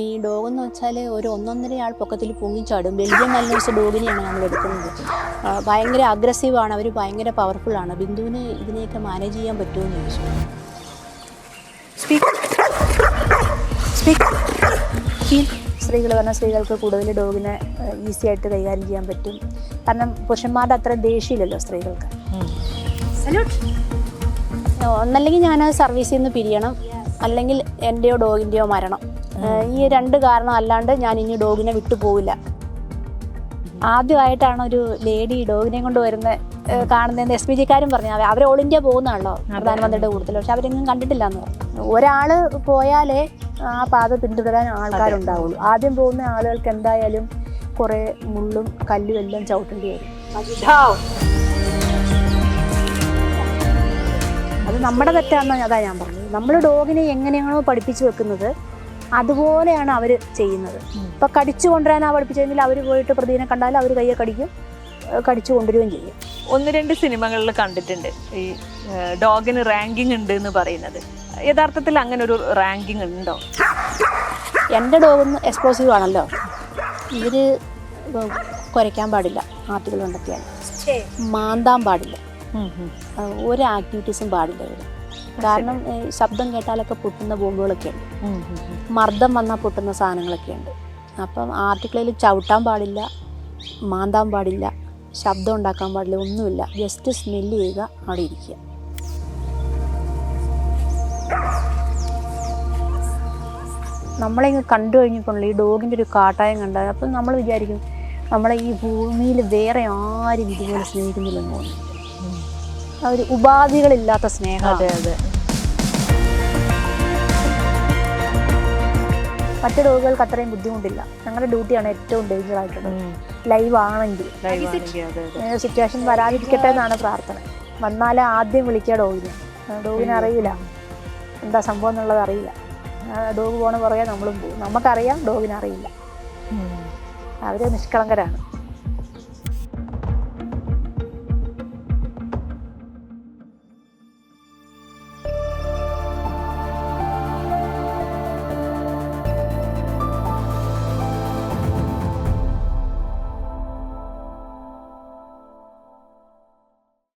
ഈ ഡോഗെന്ന് വെച്ചാൽ ഒരു 1.5 ആൾ പൊക്കത്തിൽ പൊങ്ങിച്ചാടും. ബെൽജിയം മാൽനോസ് ഡോഗിനെയാണ് നമ്മൾ എടുക്കുന്നത്. ഭയങ്കര അഗ്രസീവാണ്, അവർ ഭയങ്കര പവർഫുള്ളാണ്. ബിന്ദുവിന് ഇതിനെയൊക്കെ മാനേജ് ചെയ്യാൻ പറ്റുമെന്ന് ചോദിച്ചു. സ്ത്രീകൾ പറഞ്ഞാൽ സ്ത്രീകൾക്ക് കൂടുതൽ ഡോഗിനെ ഈസി ആയിട്ട് കൈകാര്യം ചെയ്യാൻ പറ്റും. കാരണം പുരുഷന്മാരുടെ അത്ര ദേഷ്യമില്ലല്ലോ സ്ത്രീകൾക്ക്. ഒന്നല്ലെങ്കിൽ ഞാൻ സർവീസിൽ നിന്ന് പിരിയണം, അല്ലെങ്കിൽ എൻ്റെയോ ഡോഗിൻ്റെയോ മരണം. ഈ 2 കാരണം അല്ലാണ്ട് ഞാൻ ഇനി ഡോഗിനെ വിട്ടു പോവില്ല. ആദ്യമായിട്ടാണ് ഒരു ലേഡി ഡോഗിനെ കൊണ്ട് വരുന്നത് കാണുന്നതെന്ന് SPG-ക്കാരും പറഞ്ഞു. അവർ ഓൾ ഇന്ത്യ പോകുന്നതാണല്ലോ പ്രധാനമന്ത്രിയുടെ കൂടുതൽ, പക്ഷെ അവരെങ്ങും കണ്ടിട്ടില്ല എന്ന് പറഞ്ഞു. ഒരാൾ പോയാലേ ആ പാത പിന്തുടരാൻ ആൾക്കാരുണ്ടാവുള്ളൂ. ആദ്യം പോകുന്ന ആളുകൾക്ക് എന്തായാലും കുറേ മുള്ളും കല്ലും എല്ലാം ചവിട്ടേണ്ടി വരും. അത് നമ്മുടെ തെറ്റാണെന്ന് അതാ ഞാൻ പറഞ്ഞത്. നമ്മൾ ഡോഗിനെ എങ്ങനെയാണോ പഠിപ്പിച്ചു വെക്കുന്നത് അതുപോലെയാണ് അവർ ചെയ്യുന്നത്. ഇപ്പം കടിച്ചു കൊണ്ടുവരാനാ പഠിപ്പിച്ചെങ്കിൽ അവർ പോയിട്ട് പ്രതിനെ കണ്ടാൽ അവർ കയ്യെ കടിക്കും, കടിച്ചു കൊണ്ടുവരികയും ചെയ്യും. 1-2 സിനിമകളിൽ കണ്ടിട്ടുണ്ട് ഈ ഡോഗിന് റാങ്കിങ് ഉണ്ട് എന്ന് പറയുന്നത്. യഥാർത്ഥത്തിൽ അങ്ങനെ ഒരു റാങ്കിങ് ഉണ്ടോ? എൻ്റെ ഡോഗൊന്ന് എക്സ്പ്ലോസീവ് ആണല്ലോ. ഇവർ കുരയ്ക്കാൻ പാടില്ല, ആർട്ടികൾ കണ്ടെത്തിയാൽ മാന്താൻ പാടില്ല, ഒരു ആക്ടിവിറ്റീസും പാടില്ല ഇവർ. കാരണം ശബ്ദം കേട്ടാലൊക്കെ പൊട്ടുന്ന ബോംബുകളൊക്കെ ഉണ്ട്, മർദ്ദം വന്നാൽ പൊട്ടുന്ന സാധനങ്ങളൊക്കെ ഉണ്ട്. അപ്പം ആർട്ടിക്കിളിൽ ചവിട്ടാൻ പാടില്ല, മാന്താൻ പാടില്ല, ശബ്ദം ഉണ്ടാക്കാൻ പാടില്ല, ഒന്നുമില്ല. ജസ്റ്റ് സ്മെല്ല് ചെയ്യുക, അവിടെ ഇരിക്കുക. നമ്മളിങ്ങ് കണ്ടു കഴിഞ്ഞപ്പോൾ ഈ ഡോഗിൻ്റെ ഒരു കാട്ടായം കണ്ടാൽ അപ്പം നമ്മൾ വിചാരിക്കും നമ്മളെ ഈ ഭൂമിയിൽ വേറെ ആരും ഇതുപോലെ സ്നേഹിക്കുന്നില്ലെന്ന് തോന്നുന്നു. ഒരു ഉപാധികളില്ലാത്ത സ്നേഹം. അതെ അതെ. മറ്റു ഡോഗുകൾക്ക് അത്രയും ബുദ്ധിമുട്ടില്ല. ഞങ്ങളുടെ ഡ്യൂട്ടിയാണ് ഏറ്റവും ഡേഞ്ചർ ആയിട്ടുള്ളത്. ലൈവ് ആണെങ്കിൽ സിറ്റുവേഷൻ വരാതിരിക്കട്ടെ എന്നാണ് പ്രാർത്ഥന. വന്നാലേ ആദ്യം വിളിക്കുക ഡോഗിനെ. ഡോഗിനെ അറിയില്ല എന്താ സംഭവം എന്നുള്ളത് അറിയില്ല. ഡോഗ് പോണ പുറകെ നമ്മളും പോകും. നമുക്കറിയാം, ഡോഗിനറിയില്ല. അവർ നിഷ്കളങ്കരാണ്.